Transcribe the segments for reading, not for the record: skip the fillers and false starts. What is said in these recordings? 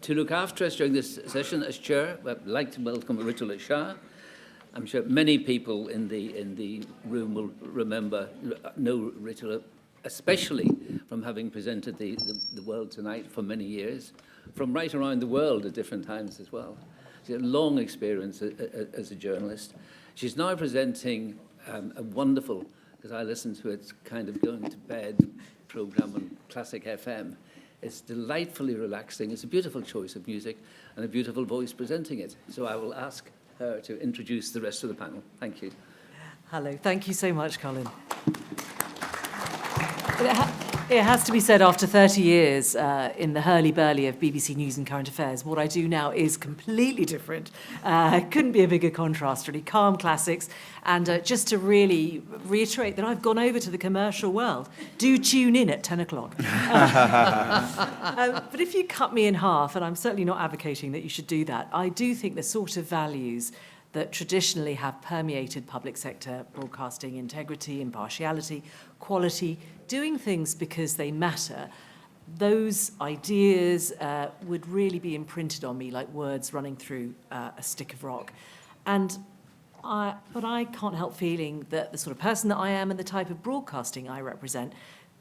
To look after us during this session as chair, I'd like to welcome Ritula Shah. I'm sure many people in the room will know Ritula, especially from having presented the World Tonight for many years, from right around the world at different times as well. She had a long experience as a journalist. She's now presenting a wonderful, because I listen to it, kind of going to bed program on Classic FM. It's delightfully relaxing. It's a beautiful choice of music and a beautiful voice presenting it. So I will ask her to introduce the rest of the panel. Thank you. Hello. Thank you so much, Colin. It has to be said, after 30 years in the hurly-burly of BBC News and Current Affairs, what I do now is completely different. Couldn't be a bigger contrast, really. Calm classics. And just to really reiterate that I've gone over to the commercial world. Do tune in at 10 o'clock. But if you cut me in half, and I'm certainly not advocating that you should do that, I do think the sort of values that traditionally have permeated public sector broadcasting: integrity, impartiality, quality, doing things because they matter, those ideas would really be imprinted on me like words running through a stick of rock. But I can't help feeling that the sort of person that I am and the type of broadcasting I represent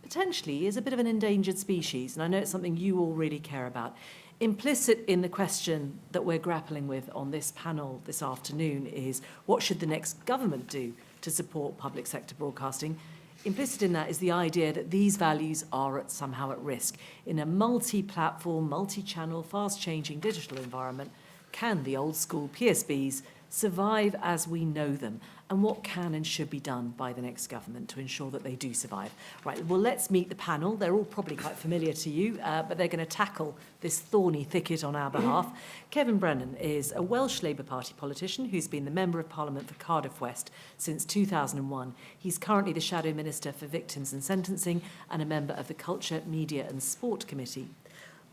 potentially is a bit of an endangered species, and I know it's something you all really care about. Implicit in the question that we're grappling with on this panel this afternoon is, what should the next government do to support public sector broadcasting? Implicit in that is the idea that these values are somehow at risk. In a multi-platform, multi-channel, fast-changing digital environment, can the old-school PSBs survive as we know them? And what can and should be done by the next government to ensure that they do survive? Right, well, let's meet the panel. They're all probably quite familiar to you, but they're going to tackle this thorny thicket on our behalf. Kevin Brennan is a Welsh Labour Party politician who's been the Member of Parliament for Cardiff West since 2001. He's currently the Shadow Minister for Victims and Sentencing and a member of the Culture, Media and Sport Committee.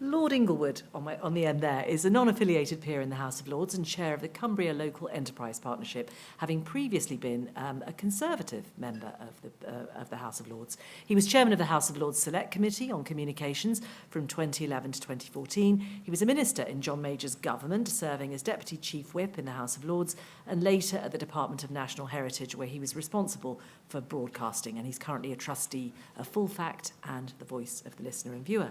Lord Inglewood, on the end there, is a non-affiliated peer in the House of Lords and chair of the Cumbria Local Enterprise Partnership, having previously been a Conservative member of the House of Lords. He was chairman of the House of Lords Select Committee on Communications from 2011 to 2014. He was a minister in John Major's government, serving as Deputy Chief Whip in the House of Lords, and later at the Department of National Heritage, where he was responsible for broadcasting, and he's currently a trustee of Full Fact and the Voice of the Listener and Viewer.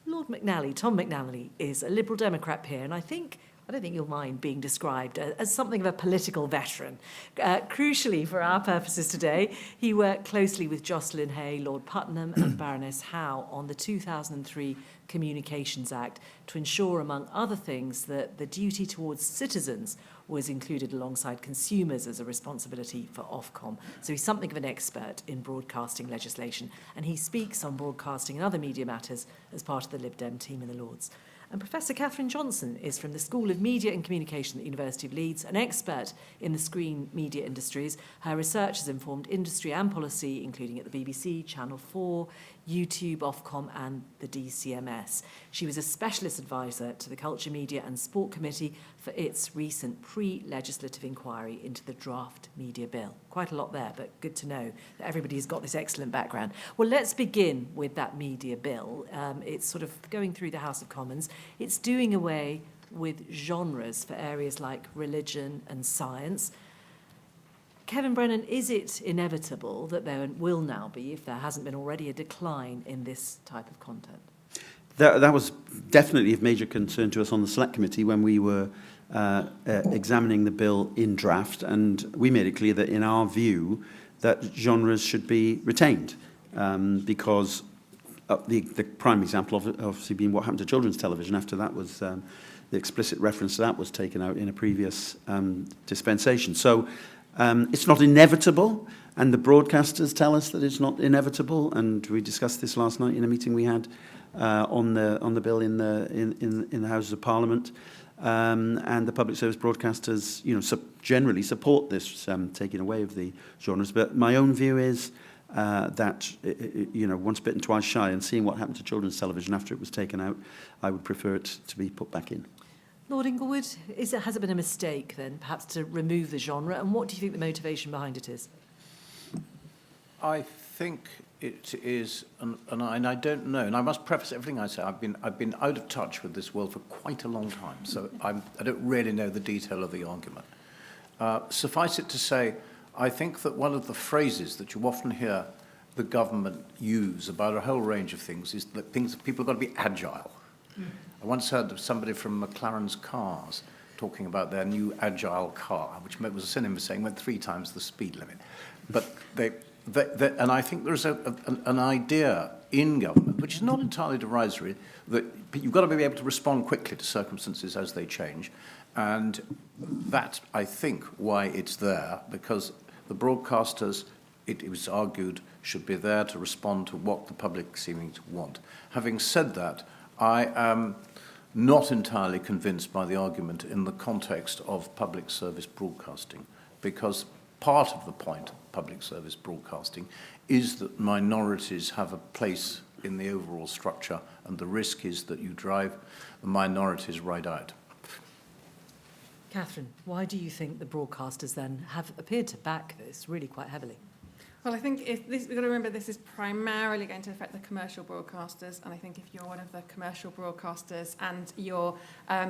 Lord McNally, Tom McNally, is a Liberal Democrat peer, and I don't think you'll mind being described as something of a political veteran. Crucially, for our purposes today, he worked closely with Jocelyn Hay, Lord Putnam and Baroness Howe on the 2003 Communications Act to ensure, among other things, that the duty towards citizens was included alongside consumers as a responsibility for Ofcom. So he's something of an expert in broadcasting legislation, and he speaks on broadcasting and other media matters as part of the Lib Dem team in the Lords. And Professor Catherine Johnson is from the School of Media and Communication at the University of Leeds, an expert in the screen media industries. Her research has informed industry and policy, including at the BBC, Channel 4, YouTube, Ofcom and the DCMS. She was a specialist advisor to the Culture, Media and Sport Committee for its recent pre-legislative inquiry into the draft media bill. Quite a lot there, but good to know that everybody has got this excellent background. Well, let's begin with that media bill. It's sort of going through the House of Commons. It's doing away with genres for areas like religion and science. Kevin Brennan, is it inevitable that there will now be, if there hasn't been already, a decline in this type of content? That was definitely of major concern to us on the Select Committee when we were examining the bill in draft, and we made it clear that in our view that genres should be retained because the prime example of it obviously being what happened to children's television after that was the explicit reference to that was taken out in a previous dispensation. So it's not inevitable, and the broadcasters tell us that it's not inevitable, and we discussed this last night in a meeting we had on the bill in the Houses of Parliament, and the public service broadcasters, generally support this taking away of the genres. But my own view is that once bitten, twice shy, and seeing what happened to children's television after it was taken out, I would prefer it to be put back in. Lord Inglewood, has it been a mistake then, perhaps, to remove the genre, and what do you think the motivation behind it is? I think it is, and I don't know, and I must preface everything I say. I've been out of touch with this world for quite a long time, so I don't really know the detail of the argument. Suffice it to say, I think that one of the phrases that you often hear the government use about a whole range of things is that people have got to be agile. I once heard of somebody from McLaren's Cars talking about their new agile car, which was a synonym for saying went 3 times the speed limit. But and I think there's an idea in government, which is not entirely derisory, that you've got to be able to respond quickly to circumstances as they change. And that's, I think, why it's there, because the broadcasters, it was argued, should be there to respond to what the public seeming to want. Having said that, I am not entirely convinced by the argument in the context of public service broadcasting, because part of the point of public service broadcasting is that minorities have a place in the overall structure, and the risk is that you drive the minorities right out. Catherine, why do you think the broadcasters then have appeared to back this really quite heavily? Well, I think we've got to remember this is primarily going to affect the commercial broadcasters, and I think if you're one of the commercial broadcasters and your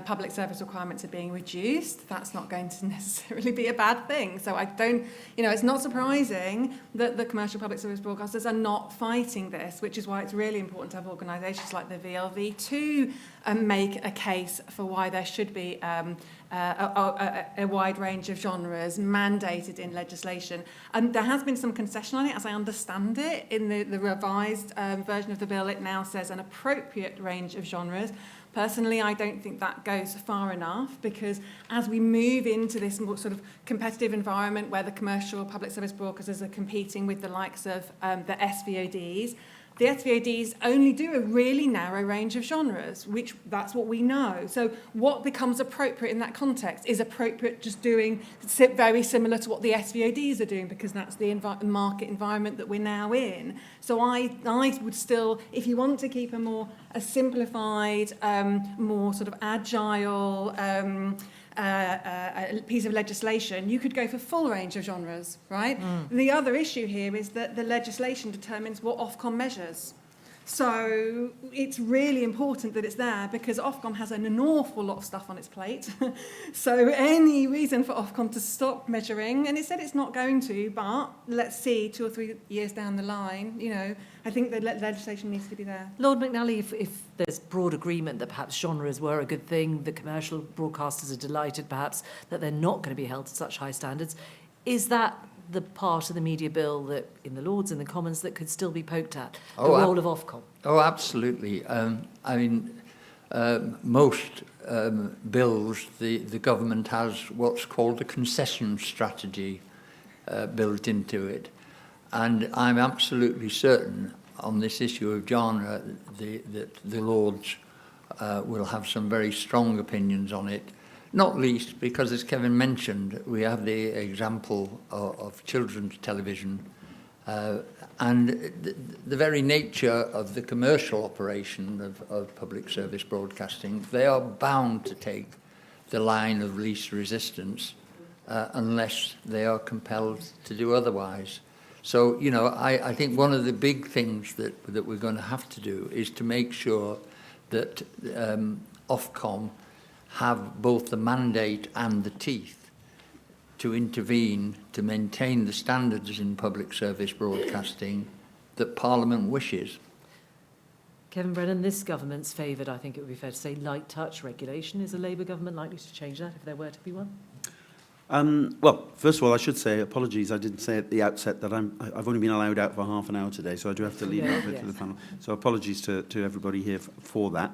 public service requirements are being reduced, that's not going to necessarily be a bad thing. So I don't, it's not surprising that the commercial public service broadcasters are not fighting this, which is why it's really important to have organisations like the VLV to make a case for why there should be a wide range of genres mandated in legislation. And there has been some concession on it, as I understand it. In the revised version of the bill, it now says an appropriate range of genres. Personally, I don't think that goes far enough, because as we move into this more sort of competitive environment where the commercial public service broadcasters are competing with the likes of the SVODs, the SVODs only do a really narrow range of genres, which that's what we know. So what becomes appropriate in that context is appropriate just doing very similar to what the SVODs are doing, because that's the market environment that we're now in. So I would still, if you want to keep a simplified, more sort of agile a piece of legislation, you could go for full range of genres, right? The other issue here is that the legislation determines what Ofcom measures. So it's really important that it's there, because Ofcom has an awful lot of stuff on its plate. So any reason for Ofcom to stop measuring, and it said it's not going to, but let's see 2 or 3 years down the line, I think the legislation needs to be there. Lord McNally, if there's broad agreement that perhaps genres were a good thing, the commercial broadcasters are delighted perhaps that they're not going to be held to such high standards, is that the part of the media bill that in the Lords and the Commons that could still be poked at, the role of Ofcom? Oh, absolutely. Most bills, the government has what's called a concession strategy built into it. And I'm absolutely certain on this issue of genre that the Lords will have some very strong opinions on it. Not least because, as Kevin mentioned, we have the example of children's television and the very nature of the commercial operation of public service broadcasting. They are bound to take the line of least resistance unless they are compelled to do otherwise. So, I think one of the big things that we're going to have to do is to make sure that Ofcom have both the mandate and the teeth to intervene to maintain the standards in public service broadcasting that Parliament wishes. Kevin Brennan, this government's favoured, I think it would be fair to say, light touch regulation. Is a Labour government likely to change that if there were to be one? Well, first of all, I should say apologies. I didn't say at the outset that I've only been allowed out for half an hour today, so I do have to leave it over to the panel. So apologies to everybody here for that.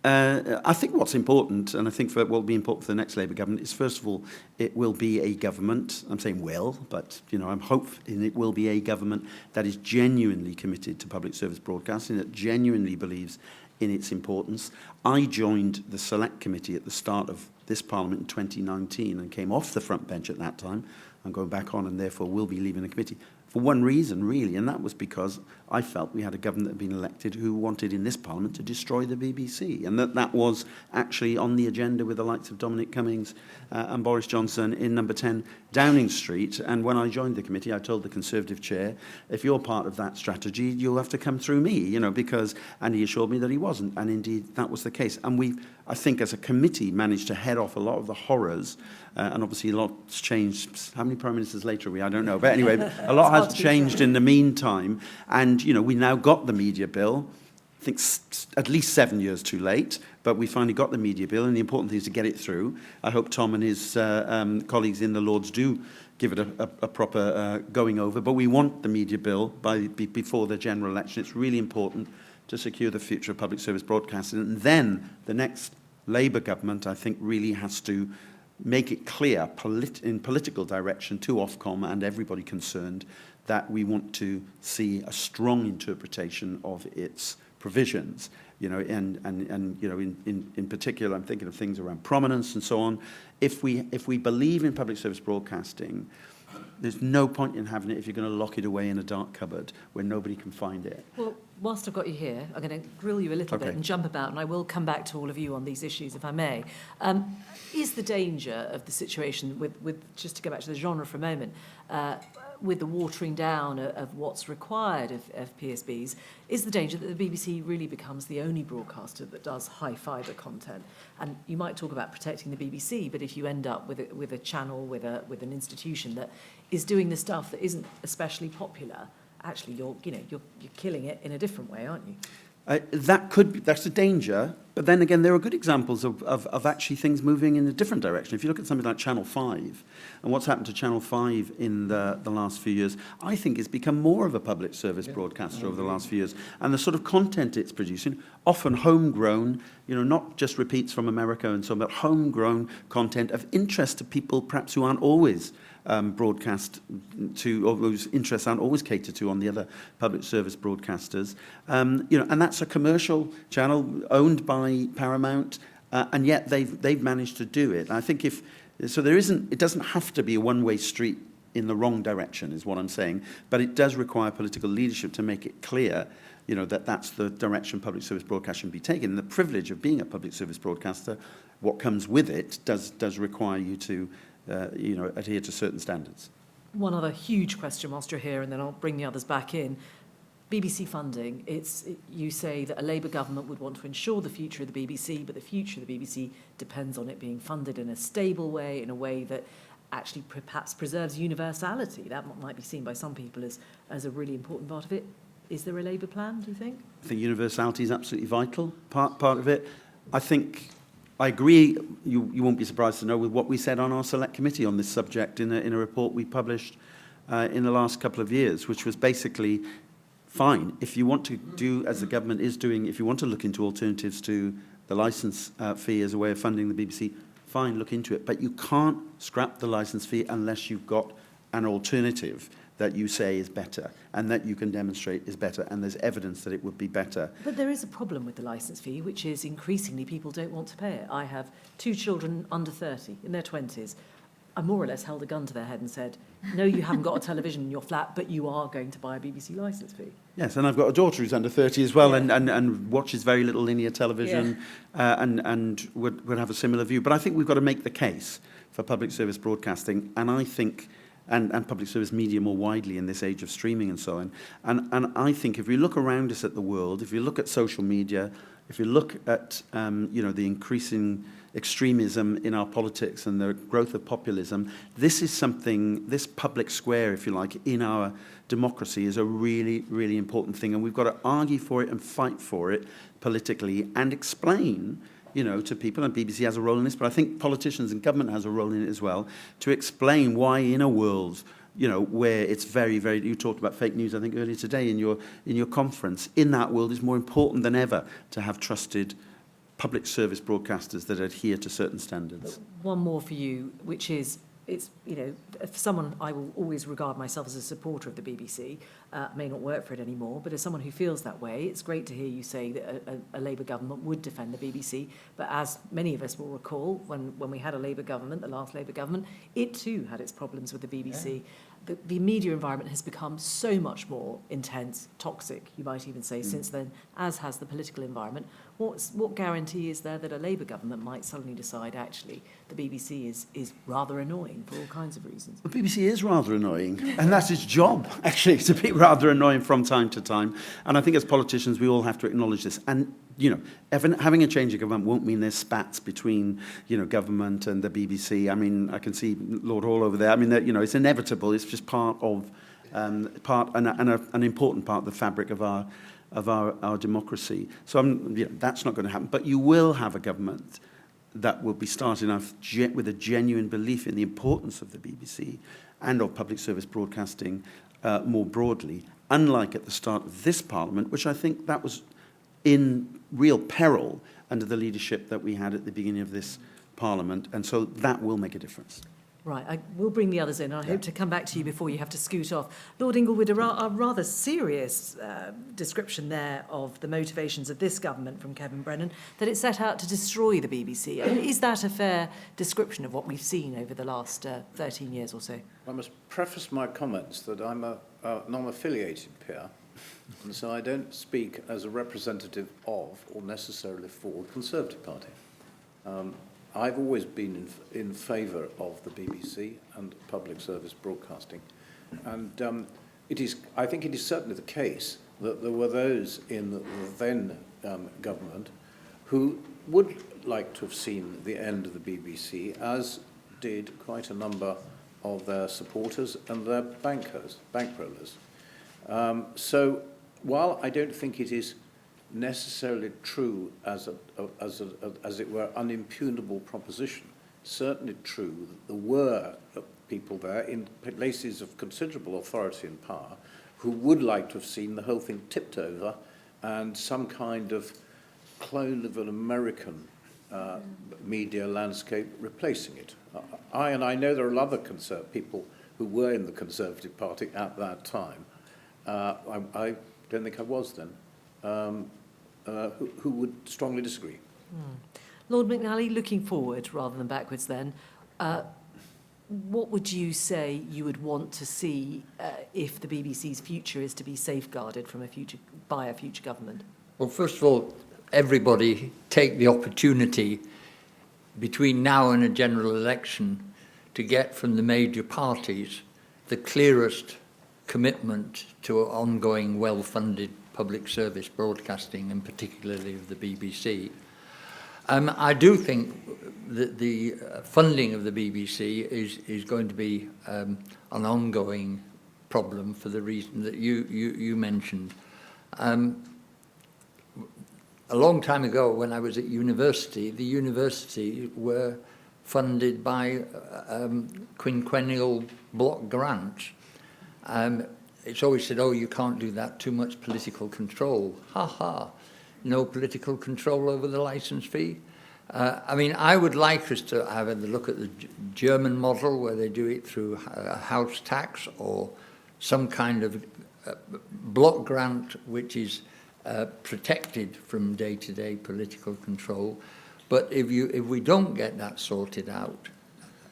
I think what's important, and I think what will be important for the next Labour government, is first of all, it will be a government. I'm saying will, but I'm hoping it will be a government that is genuinely committed to public service broadcasting, that genuinely believes in its importance. I joined the Select Committee at the start of this Parliament in 2019 and came off the front bench at that time. I'm going back on and therefore will be leaving the committee for one reason, really, and that was because I felt we had a government that had been elected who wanted in this Parliament to destroy the BBC, and that was actually on the agenda with the likes of Dominic Cummings and Boris Johnson in number 10 Downing Street. And when I joined the committee, I told the Conservative chair, if you're part of that strategy, you'll have to come through me, because, and he assured me that he wasn't, and indeed that was the case. And we've, I think, as a committee, managed to head off a lot of the horrors, and obviously a lot's changed. How many prime ministers later are we? I don't know. But anyway, a lot has changed in the meantime. And, we now got the media bill. I think at least 7 years too late, but we finally got the media bill, and the important thing is to get it through. I hope Tom and his colleagues in the Lords do give it a proper going over. But we want the media bill before the general election. It's really important to secure the future of public service broadcasting. And then the next Labour government, I think, really has to make it clear in political direction to Ofcom and everybody concerned that we want to see a strong interpretation of its provisions, in particular, I'm thinking of things around prominence and so on. If we believe in public service broadcasting, there's no point in having it if you're going to lock it away in a dark cupboard where nobody can find it. Well, whilst I've got you here, I'm going to grill you a little bit Okay. and jump about, and I will come back to all of you on these issues, if I may. Is the danger of the situation, with just to go back to the genre for a moment, with the watering down of what's required of PSBs, is the danger that the BBC really becomes the only broadcaster that does high-fibre content? And you might talk about protecting the BBC, but if you end up with a channel, with an institution that is doing the stuff that isn't especially popular, actually you're killing it in a different way, aren't you? That's a danger, but then again, there are good examples of actually things moving in a different direction. If you look at something like Channel 5, and what's happened to Channel 5 in the last few years, I think it's become more of a public service broadcaster over the last few years. And the sort of content it's producing, often homegrown, not just repeats from America and so on, but homegrown content of interest to people perhaps who aren't always broadcast to, or whose interests aren't always catered to on the other public service broadcasters. And that's a commercial channel owned by Paramount, and yet they've managed to do it. I think it doesn't have to be a one-way street in the wrong direction, is what I'm saying, but it does require political leadership to make it clear that that's the direction public service broadcast should be taken. And the privilege of being a public service broadcaster, what comes with it, does require you to adhere to certain standards. One other huge question whilst you're here, and then I'll bring the others back in. BBC funding, you say that a Labour government would want to ensure the future of the BBC, but the future of the BBC depends on it being funded in a stable way, in a way that actually perhaps preserves universality. That might be seen by some people as a really important part of it. Is there a Labour plan, do you think? I think universality is absolutely vital, part of it. I agree, you won't be surprised to know, with what we said on our select committee on this subject in a report we published in the last couple of years, which was basically, fine, if you want to do, as the government is doing, if you want to look into alternatives to the licence fee as a way of funding the BBC, fine, look into it. But you can't scrap the licence fee unless you've got an alternative that you say is better and that you can demonstrate is better, and there's evidence that it would be better. But there is a problem with the licence fee, which is increasingly people don't want to pay it. I have 2 children under 30, in their 20s. I more or less held a gun to their head and said, no, you haven't got a television in your flat, but you are going to buy a BBC licence fee. Yes, and I've got a daughter who's under 30 as well, and watches very little linear television, and would have a similar view. But I think we've got to make the case for public service broadcasting, and I think, and public service media more widely in this age of streaming and so on. And I think if we look around us at the world, if you look at social media, if you look at the increasing extremism in our politics and the growth of populism, this is something, this public square, if you like, in our democracy is a really, really important thing. And we've got to argue for it and fight for it politically and explain, to people, and BBC has a role in this, but I think politicians and government has a role in it as well, to explain why in a world, where it's very, very, you talked about fake news, I think, earlier today in your conference, in that world it's more important than ever to have trusted public service broadcasters that adhere to certain standards. One more for you, which is, for someone, I will always regard myself as a supporter of the BBC. May not work for it anymore, but as someone who feels that way, it's great to hear you say that a Labour government would defend the BBC. But as many of us will recall, when we had a Labour government, the last Labour government, it too had its problems with the BBC. the media environment has become so much more intense, toxic, you might even say, since then, as has the political environment. What guarantee is there that a Labour government might suddenly decide, actually, the BBC is rather annoying for all kinds of reasons? The BBC is rather annoying, and that's its job, actually, to be rather annoying from time to time. And I think as politicians, we all have to acknowledge this. And, you know, having a change of government won't mean there's spats between, you know, government and the BBC. I mean, I can see Lord Hall over there. I mean, you know, it's inevitable. It's just part of, an important part of the fabric of our democracy. So you know, that's not going to happen. But you will have a government that will be starting off with a genuine belief in the importance of the BBC and of public service broadcasting more broadly, unlike at the start of this Parliament, which I think that was in real peril under the leadership that we had at the beginning of this Parliament. And so that will make a difference. Right, I will bring the others in. I hope to come back to you before you have to scoot off. Lord Inglewood, a rather serious description there of the motivations of this government from Kevin Brennan, that it set out to destroy the BBC. I mean, is that a fair description of what we've seen over the last 13 years or so? I must preface my comments that I'm a non-affiliated peer, and so I don't speak as a representative of or necessarily for the Conservative Party. I've always been in favour of the BBC and public service broadcasting. And I think it is certainly the case that there were those in the then government who would like to have seen the end of the BBC, as did quite a number of their supporters and their bankrollers. So while I don't think it is necessarily true as it were unimpugnable proposition, certainly true that there were people there in places of considerable authority and power who would like to have seen the whole thing tipped over and some kind of clone of an American media landscape replacing it. I know there are other people who were in the Conservative Party at that time. I don't think I was then. Who would strongly disagree. Lord McNally, looking forward rather than backwards then, what would you say you would want to see if the BBC's future is to be safeguarded by a future government? Well, first of all, everybody take the opportunity between now and a general election to get from the major parties the clearest commitment to ongoing well-funded public service broadcasting, and particularly of the BBC. I do think that the funding of the BBC is going to be an ongoing problem for the reason that you mentioned. A long time ago, when I was at university, the university were funded by quinquennial block grants. It's always said, oh, you can't do that, too much political control. Ha ha, no political control over the licence fee. I mean, I would like us to have a look at the German model where they do it through a house tax or some kind of block grant which is protected from day-to-day political control. But if we don't get that sorted out,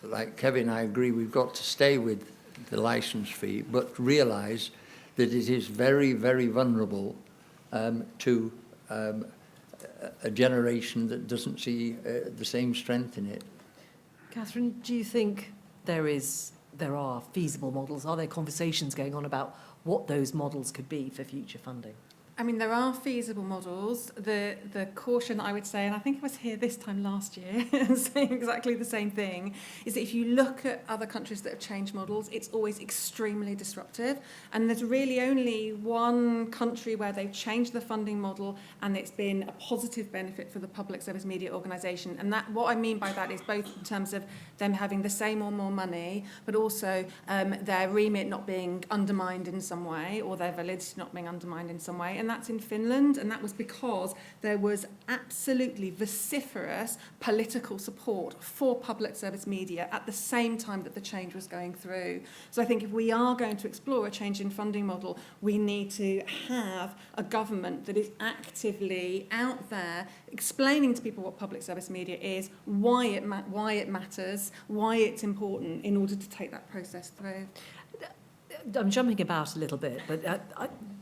like Kevin, I agree, we've got to stay with the licence fee, but realise that it is very, very vulnerable to a generation that doesn't see the same strength in it. Catherine, do you think there are feasible models? Are there conversations going on about what those models could be for future funding? I mean, there are feasible models. The caution I would say, and I think I was here this time last year saying exactly the same thing, is that if you look at other countries that have changed models, it's always extremely disruptive. And there's really only one country where they've changed the funding model and it's been a positive benefit for the public service media organisation. And that, what I mean by that is both in terms of them having the same or more money, but also their remit not being undermined in some way, or their validity not being undermined in some way. And that's in Finland, and that was because there was absolutely vociferous political support for public service media at the same time that the change was going through. So I think if we are going to explore a change in funding model, we need to have a government that is actively out there explaining to people what public service media is, why it matters, why it's important, in order to take that process through. I'm jumping about a little bit, but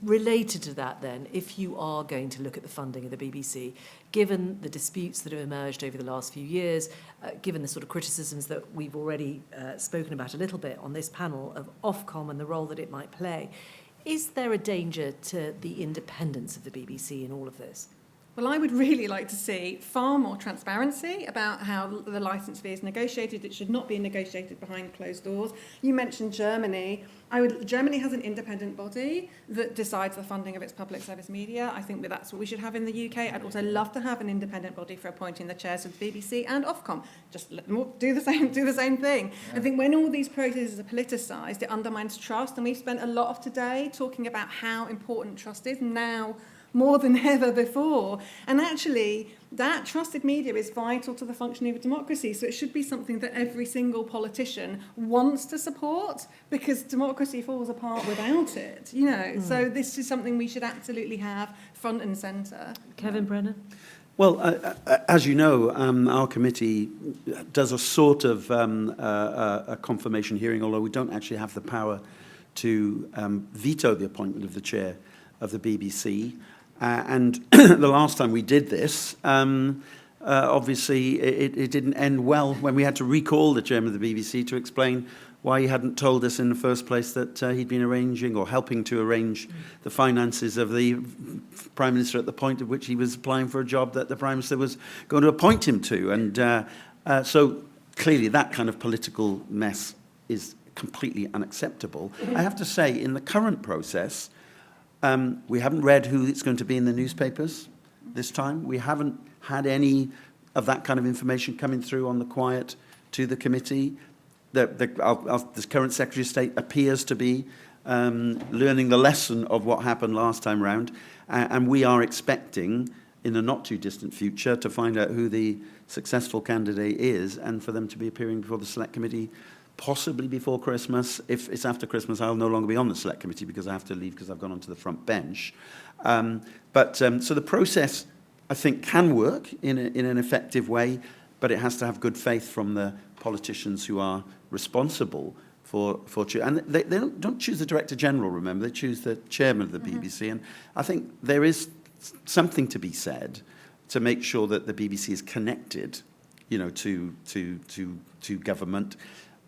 related to that then, if you are going to look at the funding of the BBC, given the disputes that have emerged over the last few years, given the sort of criticisms that we've already spoken about a little bit on this panel of Ofcom and the role that it might play, is there a danger to the independence of the BBC in all of this? Well, I would really like to see far more transparency about how the licence fee is negotiated. It should not be negotiated behind closed doors. You mentioned Germany. Germany has an independent body that decides the funding of its public service media. I think that's what we should have in the UK. I'd also love to have an independent body for appointing the chairs of the BBC and Ofcom. Just let them all do the same thing. Yeah. I think when all these processes are politicised, it undermines trust. And we've spent a lot of today talking about how important trust is now more than ever before. And actually, that trusted media is vital to the functioning of a democracy. So it should be something that every single politician wants to support, because democracy falls apart without it. So this is something we should absolutely have front and centre. Kevin Brennan? Well, as you know, our committee does a sort of a confirmation hearing, although we don't actually have the power to veto the appointment of the chair of the BBC. And the last time we did this, obviously it didn't end well when we had to recall the chairman of the BBC to explain why he hadn't told us in the first place that he'd been arranging or helping to arrange the finances of the Prime Minister at the point at which he was applying for a job that the Prime Minister was going to appoint him to. And so clearly that kind of political mess is completely unacceptable. I have to say, in the current process, we haven't read who it's going to be in the newspapers this time. We haven't had any of that kind of information coming through on the quiet to the committee. The current Secretary of State appears to be learning the lesson of what happened last time round. And we are expecting, in the not-too-distant future, to find out who the successful candidate is and for them to be appearing before the Select Committee possibly before Christmas. If it's after Christmas, I'll no longer be on the Select Committee because I have to leave because I've gone onto the front bench. So the process, I think, can work in an effective way, but it has to have good faith from the politicians who are responsible for and they don't choose the Director General, remember, they choose the Chairman of the BBC. And I think there is something to be said to make sure that the BBC is connected, to government,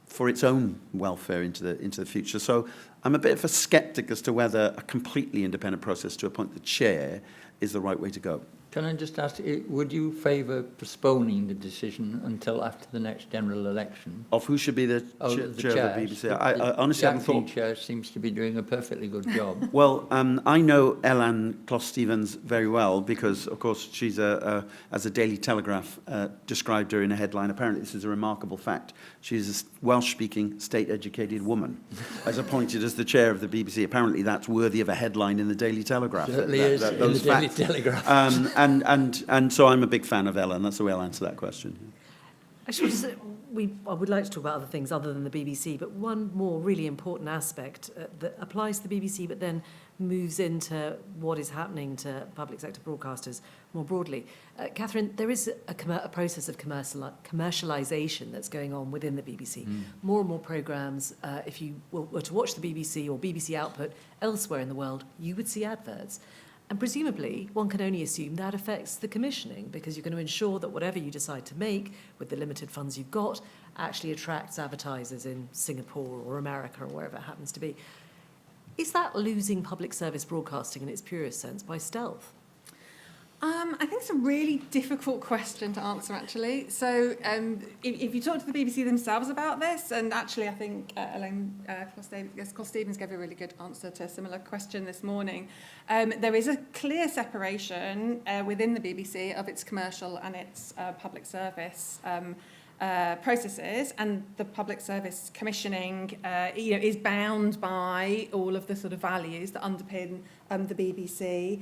for its own welfare into the future. So I'm a bit of a sceptic as to whether a completely independent process to appoint the chair is the right way to go. Can I just ask, would you favour postponing the decision until after the next general election? Of who should be the chair of the BBC? I honestly haven't thought... The chair seems to be doing a perfectly good job. Well, I know Ellen Closs-Stevens very well because, of course, she's as a Daily Telegraph described her in a headline. Apparently, this is a remarkable fact. She's a Welsh-speaking, state-educated woman, as appointed as the chair of the BBC. Apparently, that's worthy of a headline in the Daily Telegraph. Certainly is in the Daily Telegraph. And so I'm a big fan of Ellen. That's the way I'll answer that question. Actually, I would like to talk about other things other than the BBC, but one more really important aspect that applies to the BBC but then moves into what is happening to public sector broadcasters more broadly. Catherine, there is a process of commercialisation that's going on within the BBC. More and more programmes, if you were to watch the BBC or BBC output elsewhere in the world, you would see adverts. And presumably, one can only assume that affects the commissioning because you're going to ensure that whatever you decide to make with the limited funds you've got actually attracts advertisers in Singapore or America or wherever it happens to be. Is that losing public service broadcasting in its purest sense by stealth? I think it's a really difficult question to answer, actually. So if you talk to the BBC themselves about this, and actually I think Elaine Closs-Stevens gave a really good answer to a similar question this morning, there is a clear separation within the BBC of its commercial and its public service processes, and the public service commissioning is bound by all of the sort of values that underpin the BBC.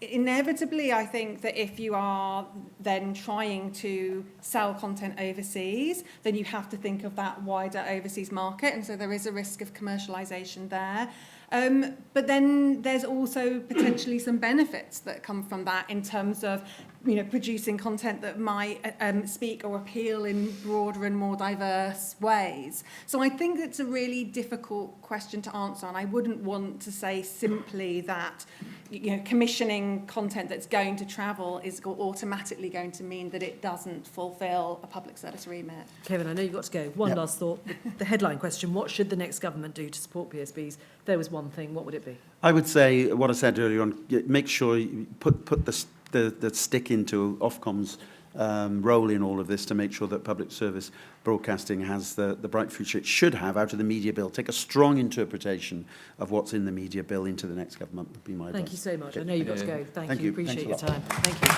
Inevitably, I think that if you are then trying to sell content overseas, then you have to think of that wider overseas market, and so there is a risk of commercialisation there. But then there's also potentially some benefits that come from that in terms of producing content that might speak or appeal in broader and more diverse ways. So I think it's a really difficult question to answer, and I wouldn't want to say simply that commissioning content that's going to travel is automatically going to mean that it doesn't fulfil a public service remit. Kevin, I know you've got to go. One last thought. The headline question, what should the next government do to support PSBs? If there was one thing, what would it be? I would say what I said earlier on, make sure you put the stick into Ofcom's role in all of this to make sure that public service broadcasting has the bright future it should have out of the media bill. Take a strong interpretation of what's in the media bill into the next government would be my advice. Thank you so much. I know you've got to go. Thank you. Appreciate your Thanks a lot. time. Thank you.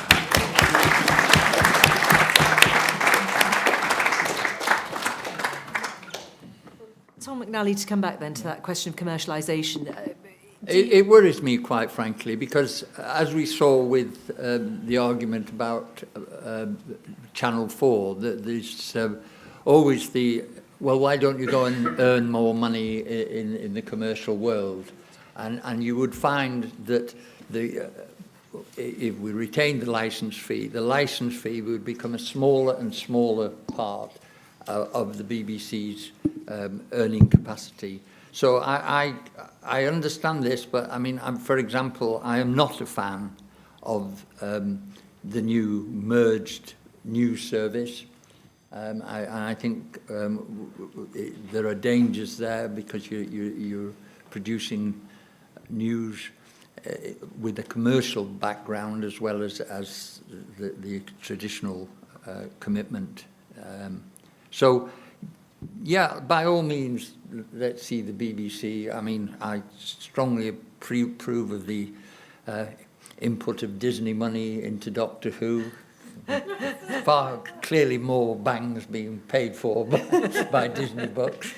Tom McNally, to come back then to that question of commercialisation. It worries me, quite frankly, because as we saw with the argument about Channel 4, that there's always well, why don't you go and earn more money in the commercial world? And you would find that if we retained the licence fee would become a smaller and smaller part of the BBC's earning capacity. So I understand this, but I mean, for example, I am not a fan of the new merged news service. I think there are dangers there because you're producing news with a commercial background as well as the traditional commitment. So, yeah, by all means, let's see the BBC. I mean, I strongly approve of the input of Disney money into Doctor Who. Far clearly more bangs being paid for by Disney books.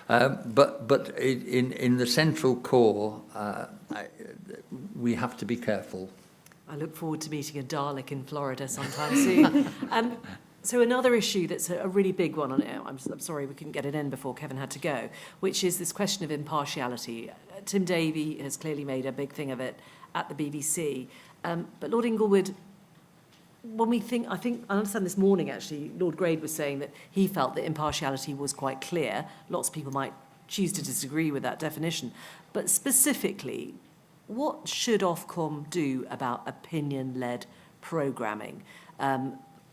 But in the central core, we have to be careful. I look forward to meeting a Dalek in Florida sometime soon. So another issue that's a really big one on it, I'm sorry we couldn't get it in before Kevin had to go, which is this question of impartiality. Tim Davie has clearly made a big thing of it at the BBC. But Lord Inglewood, when we think, I understand this morning actually, Lord Grade was saying that he felt that impartiality was quite clear. Lots of people might choose to disagree with that definition. But specifically, what should Ofcom do about opinion-led programming?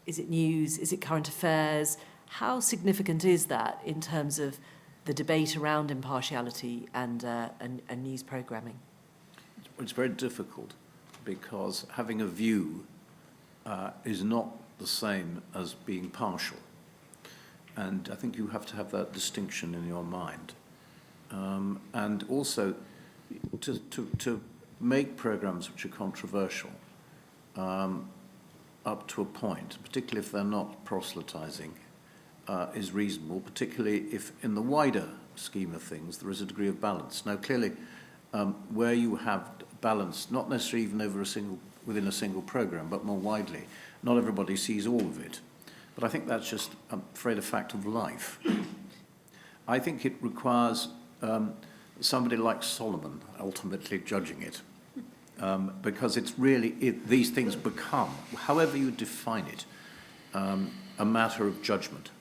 Is it news? Is it current affairs? How significant is that in terms of the debate around impartiality and news programming? It's very difficult because having a view is not the same as being partial. And I think you have to have that distinction in your mind. And also, to make programs which are controversial up to a point, particularly if they're not proselytizing, is reasonable, particularly if in the wider scheme of things there is a degree of balance. Now, clearly, where you have balance, not necessarily even within a single program, but more widely, not everybody sees all of it. But I think that's just, I'm afraid, a fact of life. I think it requires somebody like Solomon ultimately judging it. Because it's really, these things become, however you define it, a matter of judgment.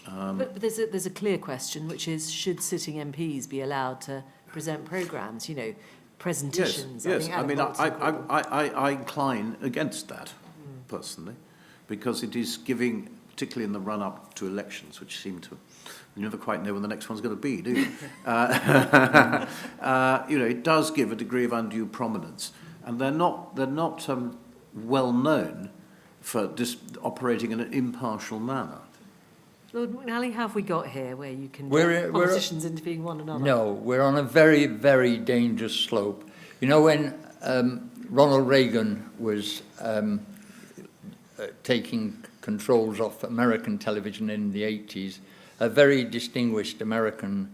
But there's a clear question, which is, should sitting MPs be allowed to present programmes, presentations? Yes. I mean, I incline against that, personally, because it is giving, particularly in the run-up to elections, which seem to... You never quite know when the next one's going to be, do you? It does give a degree of undue prominence, and they're not well known for operating in an impartial manner. Lord McNally, how have we got here where you can get politicians interviewing one another? No, we're on a very, very dangerous slope. You know, when Ronald Reagan was taking controls off American television in the 80s, a very distinguished American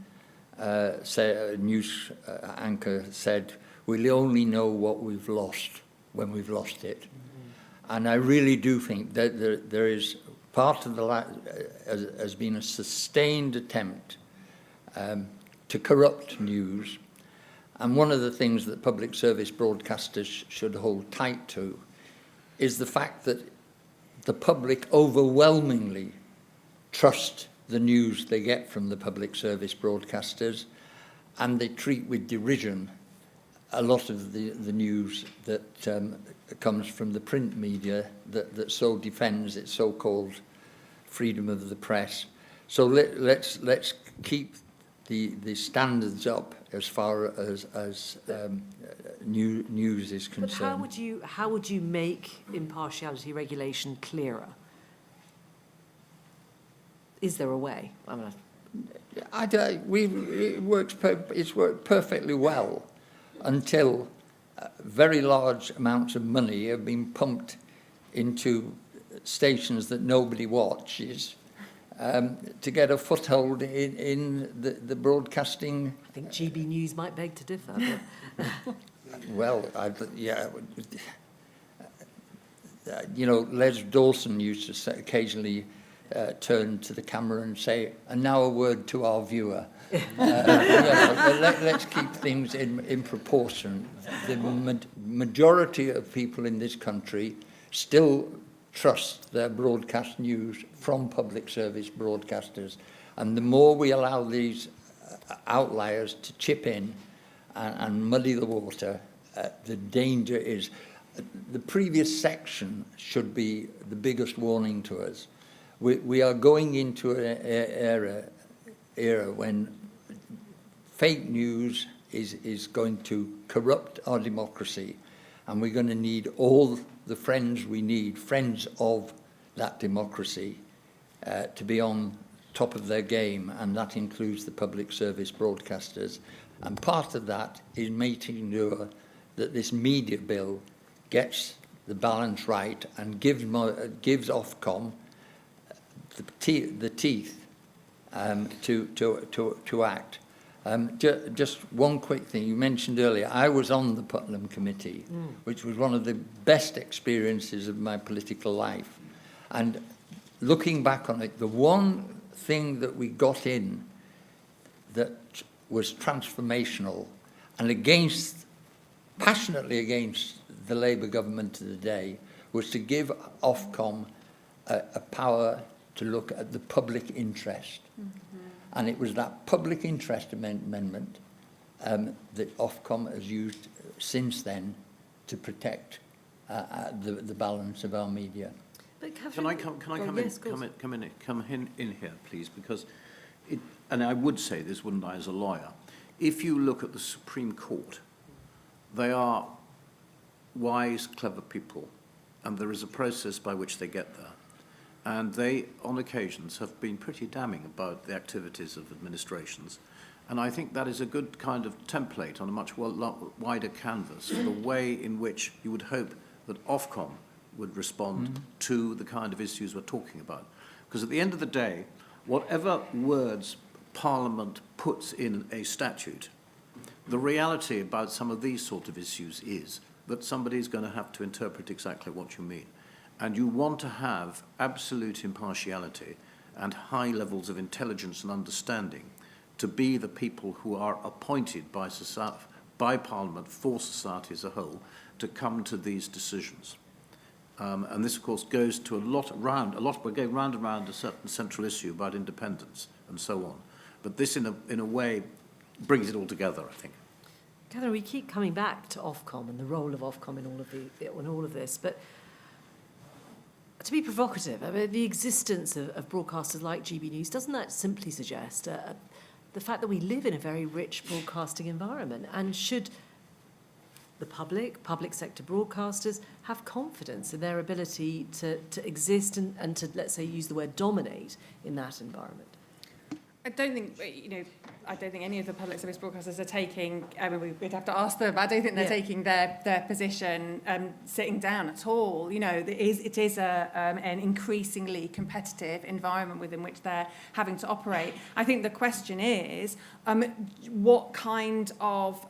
news anchor said, "We'll only know what we've lost when we've lost it." Mm-hmm. And I really do think that there is part of has been a sustained attempt to corrupt news. And one of the things that public service broadcasters should hold tight to is the fact that the public overwhelmingly trust the news they get from the public service broadcasters, and they treat with derision a lot of the news that comes from the print media that so defends its so-called freedom of the press. So let's keep the standards up as far as news is concerned. But how would you make impartiality regulation clearer? Is there a way? It's worked perfectly well until very large amounts of money have been pumped into stations that nobody watches to get a foothold in the broadcasting. I think GB News might beg to differ. But Well, you know, Les Dawson used to occasionally turn to the camera and say, "And now a word to our viewer." Let's keep things in proportion. The majority of people in this country still trust their broadcast news from public service broadcasters, and the more we allow these outliers to chip in and muddy the water, the danger is. The previous section should be the biggest warning to us. We are going into an era when fake news is going to corrupt our democracy, and we're going to need all the friends we need, friends of that democracy, to be on top of their game, and that includes the public service broadcasters. And part of that is making sure that this media bill gets the balance right and gives Ofcom the teeth to act. Just one quick thing. You mentioned earlier, I was on the Putnam Committee, which was one of the best experiences of my political life. And looking back on it, the one thing that we got in that was transformational and passionately against the Labour government of the day was to give Ofcom a power to look at the public interest. Mm-hmm. And it was that public interest amendment that Ofcom has used since then to protect the balance of our media. But Can I come in here, please? Because and I would say this, wouldn't I, as a lawyer? If you look at the Supreme Court, they are wise, clever people, and there is a process by which they get there. And they, on occasions, have been pretty damning about the activities of administrations. And I think that is a good kind of template on a much wider canvas for the way in which you would hope that Ofcom would respond to the kind of issues we're talking about. Because at the end of the day, whatever words Parliament puts in a statute, the reality about some of these sort of issues is that somebody is going to have to interpret exactly what you mean. And you want to have absolute impartiality and high levels of intelligence and understanding to be the people who are appointed by Parliament for society as a whole to come to these decisions. And this, of course, goes to we're going round and round a certain central issue about independence and so on. But this, in a way, brings it all together, I think. Catherine, we keep coming back to Ofcom and the role of Ofcom in all of this, but to be provocative, I mean, the existence of broadcasters like GB News, doesn't that simply suggest the fact that we live in a very rich broadcasting environment? And should the public sector broadcasters have confidence in their ability to exist and to, let's say, use the word dominate in that environment? I don't think any of the public service broadcasters are taking, I mean, we'd have to ask them, but I don't think they're taking their position sitting down at all. You know, it is an increasingly competitive environment within which they're having to operate. I think the question is, what kind of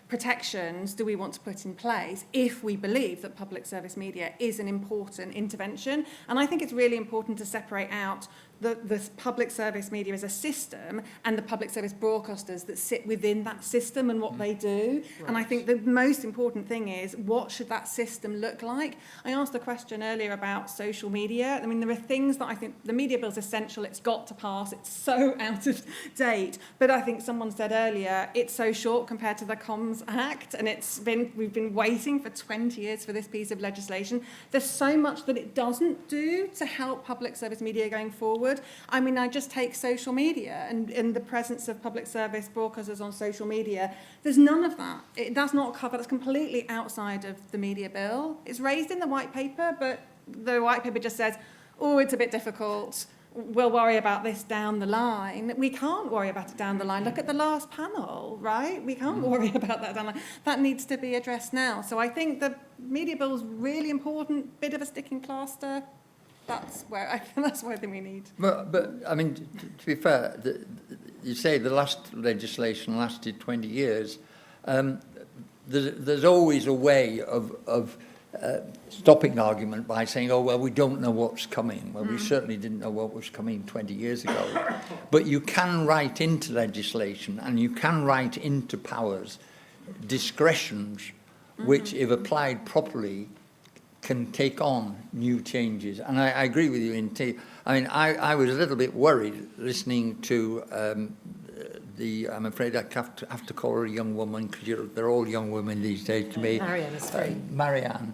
protections do we want to put in place if we believe that public service media is an important intervention? And I think it's really important to separate out the public service media as a system and the public service broadcasters that sit within that system and what they do. Right. And I think the most important thing is, what should that system look like? I asked a question earlier about social media. I mean, there are things that I think the media bill is essential. It's got to pass. It's so out of date. But I think someone said earlier, it's so short compared to the Comms Act. And we've been waiting for 20 years for this piece of legislation. There's so much that it doesn't do to help public service media going forward. I mean, I just take social media and in the presence of public service broadcasters on social media, there's none of that. It does not cover, that's completely outside of the media bill. It's raised in the white paper, but the white paper just says, oh, it's a bit difficult. We'll worry about this down the line. We can't worry about it down the line. Look at the last panel, right? We can't worry about that down the line. That needs to be addressed now. So I think the media bill is really important, bit of a sticking plaster. That's where I think we need. But I mean, to be fair, you say the last legislation lasted 20 years. There's always a way of stopping argument by saying, oh, well, we don't know what's coming. Well, we certainly didn't know what was coming 20 years ago. But you can write into legislation and you can write into powers discretions which, if applied properly, can take on new changes. And I agree with you. I mean, I was a little bit worried listening to I'm afraid I have to call her a young woman because they're all young women these days to me. Marianne is fine. Marianne.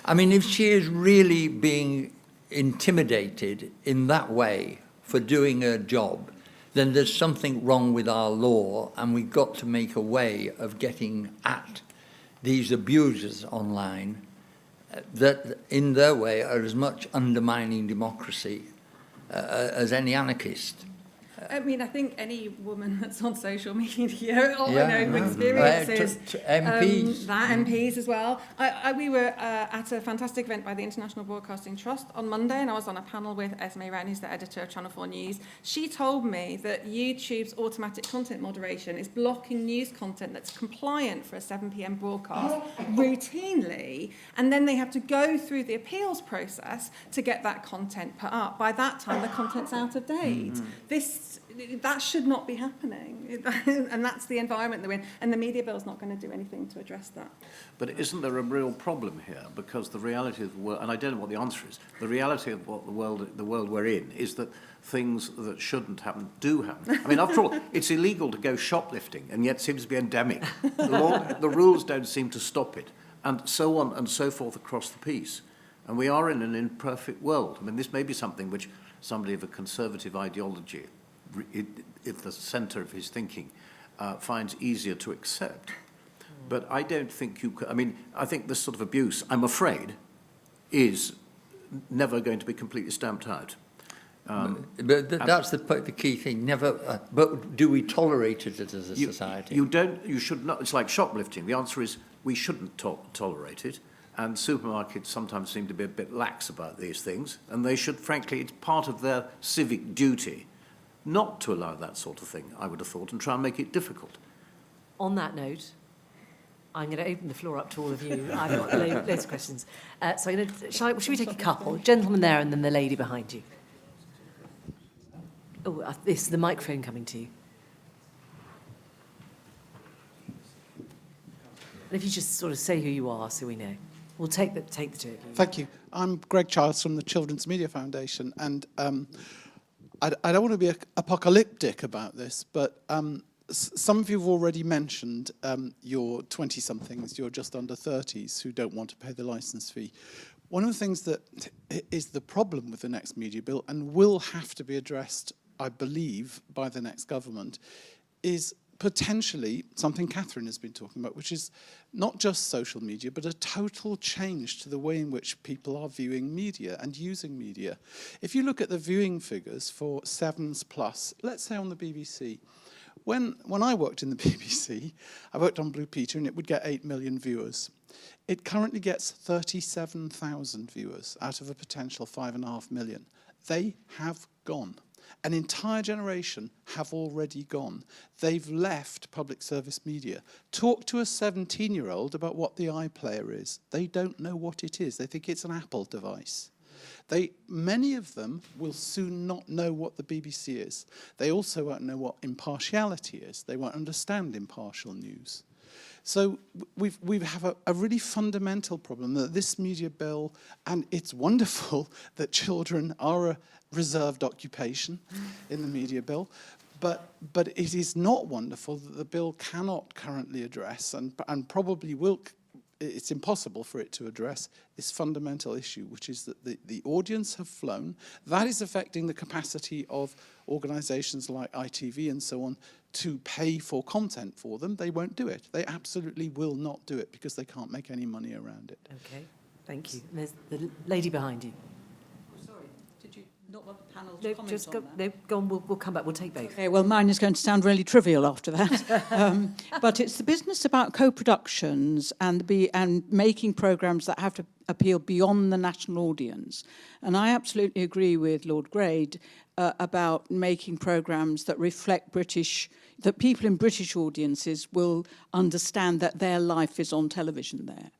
I mean, if she is really being intimidated in that way for doing her job, then there's something wrong with our law, and we've got to make a way of getting at these abusers online that, in their way, are as much undermining democracy as any ananarchist. I mean, I think any woman that's on social media, I know experiences, MPs. MPs as well. We were at a fantastic event by the International Broadcasting Trust on Monday, and I was on a panel with Esme Wren, who's the editor of Channel 4 News. She told me that YouTube's automatic content moderation is blocking news content that's compliant for a 7 p.m. broadcast routinely, and then they have to go through the appeals process to get that content put up. By that time, the content's out of date. That should not be happening, and that's the environment that we're in, and the media bill's not going to do anything to address that. But isn't there a real problem here? Because the reality of the world, and I don't know what the answer is, the reality of what the world we're in is that things that shouldn't happen do happen. I mean, after all, it's illegal to go shoplifting, and yet seems to be endemic. The rules don't seem to stop it, and so on and so forth across the piece. And we are in an imperfect world. I mean, this may be something which somebody of a conservative ideology, if the centre of his thinking, finds easier to accept. But I don't think you could. I mean, I think this sort of abuse, I'm afraid, is never going to be completely stamped out. But that's the key thing. Never. But do we tolerate it as a society? You should not. It's like shoplifting. The answer is we shouldn't tolerate it. And supermarkets sometimes seem to be a bit lax about these things. And they should, frankly, it's part of their civic duty not to allow that sort of thing, I would have thought, and try and make it difficult. On that note, I'm going to open the floor up to all of you. I've got loads of questions. So should we take a couple? Gentleman there and then the lady behind you. Oh, this is the microphone coming to you. And if you just sort of say who you are so we know. We'll take the two of you. Thank you. I'm Greg Childs from the Children's Media Foundation, and I don't want to be apocalyptic about this, but some of you have already mentioned your 20-somethings, your just under 30s, who don't want to pay the licence fee. One of the things that is the problem with the next media bill, and will have to be addressed, I believe, by the next government, is potentially something Catherine has been talking about, which is not just social media, but a total change to the way in which people are viewing media and using media. If you look at the viewing figures for Sevens Plus, let's say on the BBC, when I worked in the BBC, I worked on Blue Peter and it would get 8 million viewers. It currently gets 37,000 viewers out of a potential 5.5 million. They have gone. An entire generation have already gone. They've left public service media. Talk to a 17-year-old about what the iPlayer is. They don't know what it is. They think it's an Apple device. Many of them will soon not know what the BBC is. They also won't know what impartiality is. They won't understand impartial news. So we have a really fundamental problem that this media bill, and it's wonderful that children are a reserved occupation in the media bill, but it is not wonderful that the bill cannot currently address and probably will. It's impossible for it to address this fundamental issue, which is that the audience have flown. That is affecting the capacity of organisations like ITV and so on to pay for content for them. They won't do it. They absolutely will not do it because they can't make any money around it. Okay, thank you. There's the lady behind you. Sorry, did you not want the panel to No, comment just on go, that? no, go on, we'll come back, we'll take both. Okay, well, mine is going to sound really trivial after that. But it's the business about co-productions and making programmes that have to appeal beyond the national audience. And I absolutely agree with Lord Grade about making programmes that reflect that people in British audiences will understand that their life is on television there.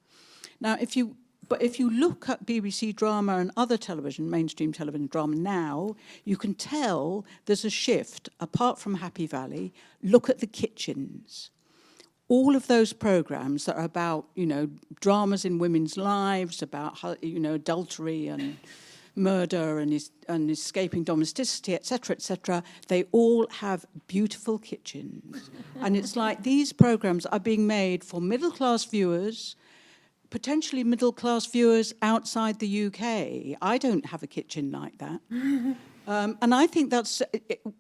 Now, if you look at BBC drama and other television, mainstream television drama now, you can tell there's a shift. Apart from Happy Valley, look at the kitchens. All of those programmes that are about, dramas in women's lives, about, adultery and murder and escaping domesticity, etc., they all have beautiful kitchens. And it's like these programmes are being made for middle-class viewers, potentially middle-class viewers outside the UK. I don't have a kitchen like that. And I think that's,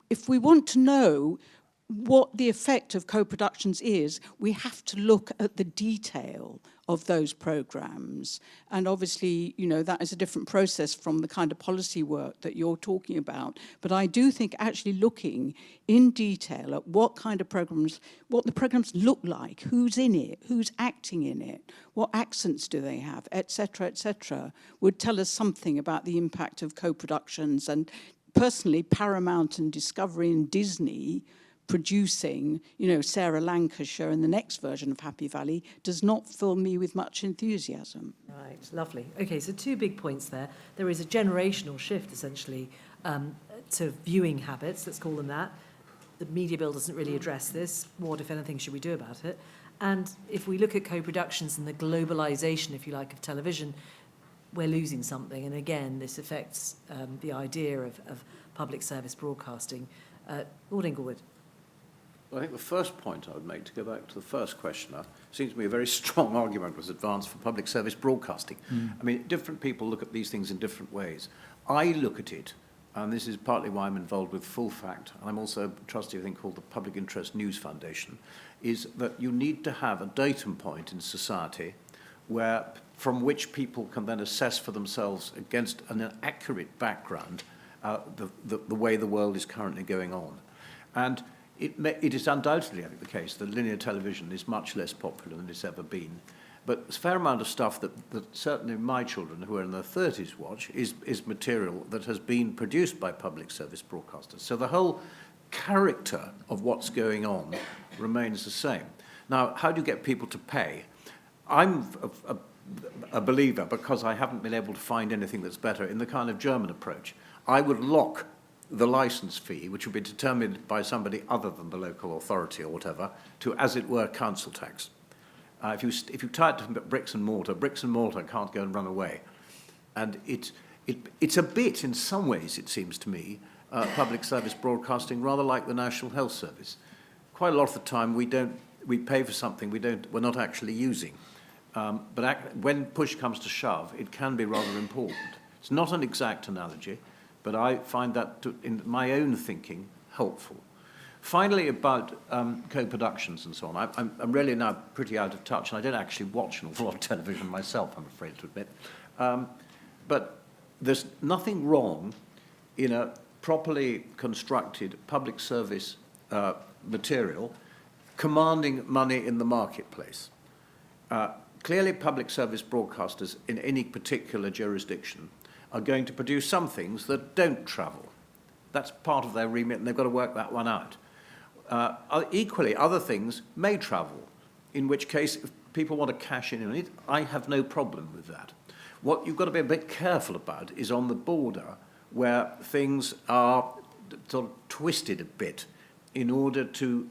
if we want to know what the effect of co-productions is, we have to look at the detail of those programmes. And obviously, that is a different process from the kind of policy work that you're talking about. But I do think actually looking in detail at what kind of programmes, what the programmes look like, who's in it, who's acting in it, what accents do they have, etc., would tell us something about the impact of co-productions. And personally, Paramount and Discovery and Disney producing, Sarah Lancashire and the next version of Happy Valley does not fill me with much enthusiasm. Right, lovely. Okay, so 2 big points there. There is a generational shift, essentially, to viewing habits, let's call them that. The media bill doesn't really address this. What, if anything, should we do about it? And if we look at co-productions and the globalisation, if you like, of television, we're losing something. And again, this affects the idea of public service broadcasting. Lord Inglewood. Well, I think the first point I would make, to go back to the first questioner, seems to me a very strong argument was advanced for public service broadcasting. I mean, different people look at these things in different ways. I look at it, and this is partly why I'm involved with Full Fact, and I'm also a trustee of a thing called the Public Interest News Foundation, is that you need to have a datum point in society from which people can then assess for themselves against an accurate background the way the world is currently going on. And it is undoubtedly, I think, the case that linear television is much less popular than it's ever been. But a fair amount of stuff that certainly my children, who are in their 30s, watch is material that has been produced by public service broadcasters. So the whole character of what's going on remains the same. Now, how do you get people to pay? I'm a believer, because I haven't been able to find anything that's better, in the kind of German approach. I would lock the license fee, which would be determined by somebody other than the local authority or whatever, to, as it were, council tax. If you tie it to bricks and mortar can't go and run away. And it's a bit, in some ways, it seems to me, public service broadcasting, rather like the National Health Service. Quite a lot of the time we pay for something we're not actually using. But when push comes to shove, it can be rather important. It's not an exact analogy, but I find that, in my own thinking, helpful. Finally, about co-productions and so on, I'm really now pretty out of touch, and I don't actually watch an awful lot of television myself, I'm afraid to admit. But there's nothing wrong in a properly constructed public service material commanding money in the marketplace. Clearly, public service broadcasters in any particular jurisdiction are going to produce some things that don't travel. That's part of their remit, and they've got to work that one out. Equally, other things may travel, in which case, if people want to cash in on it, I have no problem with that. What you've got to be a bit careful about is on the border where things are sort of twisted a bit in order to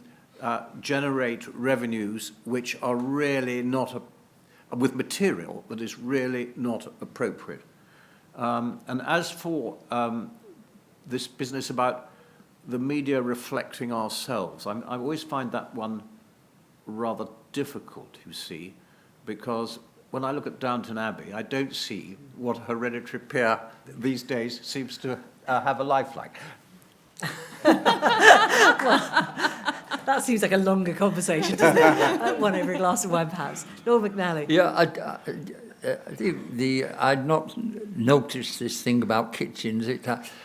generate revenues which are really not, with material that is really not appropriate. And as for this business about the media reflecting ourselves, I always find that one rather difficult, you see, because when I look at Downton Abbey, I don't see what Hereditary Peer these days seems to have a life like. That seems like a longer conversation, doesn't it? One over a glass of wine, perhaps. Lord McNally. Yeah, I'd not noticed this thing about kitchens.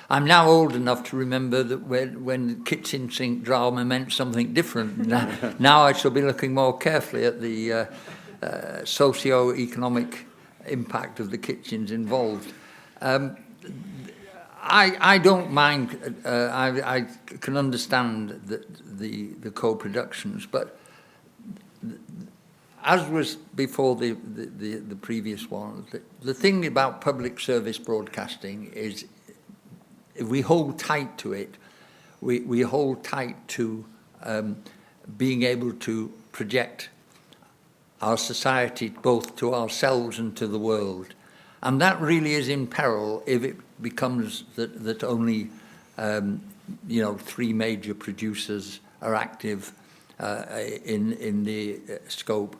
I'm now old enough to remember that when kitchen sink drama meant something different. Now I shall be looking more carefully at the socio-economic impact of the kitchens involved. I don't mind. I can understand the co-productions, but as was before the previous one, the thing about public service broadcasting is if we hold tight to it, we hold tight to being able to project our society both to ourselves and to the world. And that really is in peril if it becomes that only three major producers are active in the scope.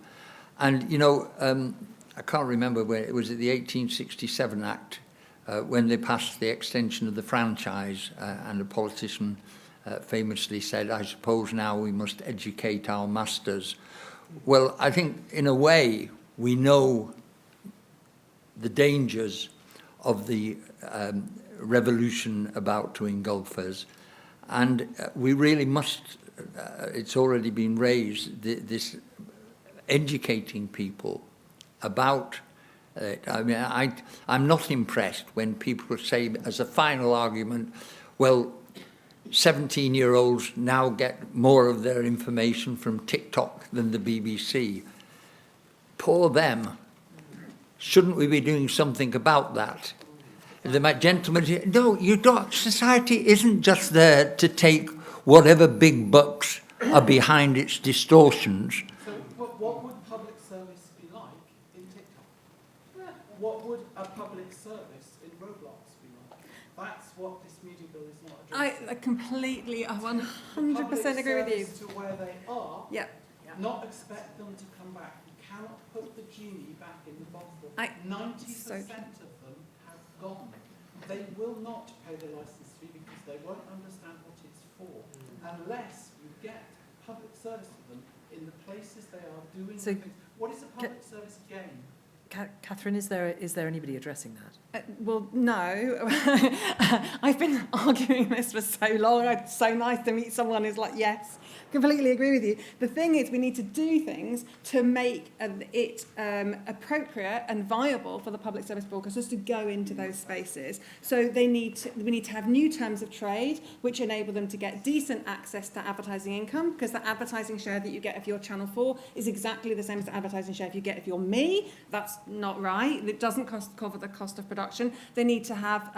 And, I can't remember where it was, at the 1867 Act, when they passed the extension of the franchise, and a politician famously said, I suppose now we must educate our masters. Well, I think, in a way, we know the dangers of the revolution about to engulf us, and we really must, it's already been raised, this educating people about it. I mean, I'm not impressed when people say, as a final argument, well, 17-year-olds now get more of their information from TikTok than the BBC. Poor them. Shouldn't we be doing something about that? The gentleman said, no, you don't. Society isn't just there to take whatever big bucks are behind its distortions. So what would public service be like in TikTok? What would a public service in Roblox be like? That's what this media bill is not addressing. I completely, I 100% agree with you. To where they are, Yeah. not expect them to come back. You cannot put the genie back in the bottle. 90% of them have gone. They will not pay the licence fee because they won't understand what it's for unless you get public service to them in the places they are doing So, things. What is a public service gain? Catherine, is there anybody addressing that? Well, no. I've been arguing this for so long. It's so nice to meet someone who's like, yes, completely agree with you. The thing is, we need to do things to make it appropriate and viable for the public service broadcasters to go into those spaces. So we need to have new terms of trade, which enable them to get decent access to advertising income, because the advertising share that you get if you're Channel 4 is exactly the same as the advertising share if you get if you're me. That's not right. It doesn't cover the cost of production. They need to have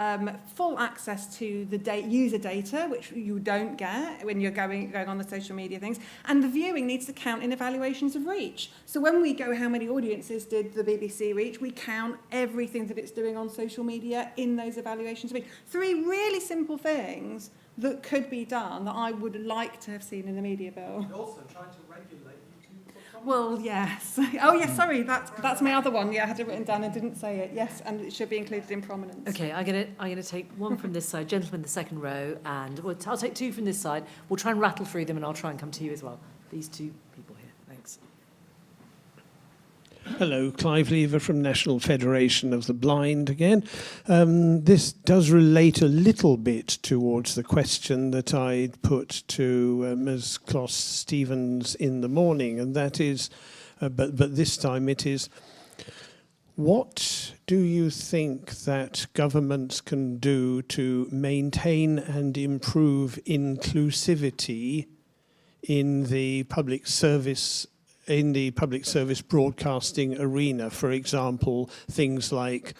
full access to the user data, which you don't get when you're going on the social media things. And the viewing needs to count in evaluations of reach. So when we go, how many audiences did the BBC reach, we count everything that it's doing on social media in those evaluations of reach. Three really simple things that could be done that I would like to have seen in the media bill. And also trying to regulate YouTube. Well, yes. Oh, yes, sorry, that's my other one. Yeah, I had it written down and didn't say it. Yes, and it should be included in prominence. Okay, I'm gonna take one from this side, gentleman in the second row, and I'll take two from this side. We'll try and rattle through them, and I'll try and come to you as well. These two people here. Thanks. Hello, Clive Lever from National Federation of the Blind again. This does relate a little bit towards the question that I'd put to Ms. Kloss-Stevens in the morning, and that is, but this time it is, what do you think that governments can do to maintain and improve inclusivity in the public service in the public service broadcasting arena. For example, things like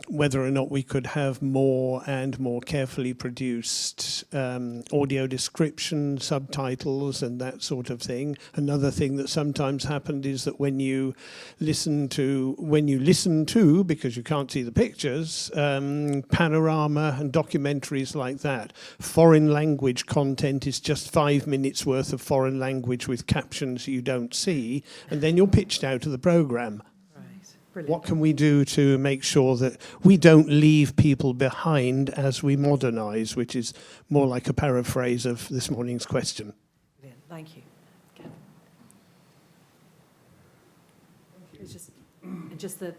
whether or not we could have more and more carefully produced audio description, subtitles and that sort of thing. Another thing that sometimes happened is that when you listen to, because you can't see the pictures, panorama and documentaries like that, foreign language content is just 5 minutes worth of foreign language with captions you don't see, and then you're pitched out of the programme. Brilliant. What can we do to make sure that we don't leave people behind as we modernise, which is more like a paraphrase of this morning's question. Brilliant. Thank you. Kevin. It's just the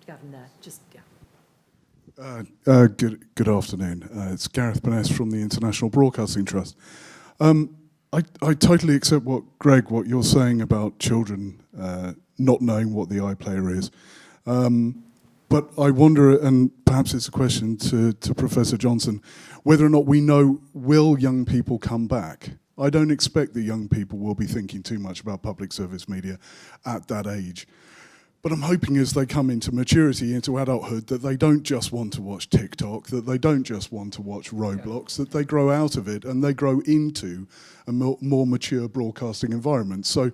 Gavin there. Just, yeah. Good afternoon. It's Gareth Burness from the International Broadcasting Trust. I totally accept what you're saying about children not knowing what the iPlayer is. But I wonder, and perhaps it's a question to Professor Johnson, whether or not we know, will young people come back? I don't expect that young people will be thinking too much about public service media at that age. But I'm hoping as they come into maturity, into adulthood, that they don't just want to watch TikTok, that they don't just want to watch Roblox, that they grow out of it and they grow into a more mature broadcasting environment. So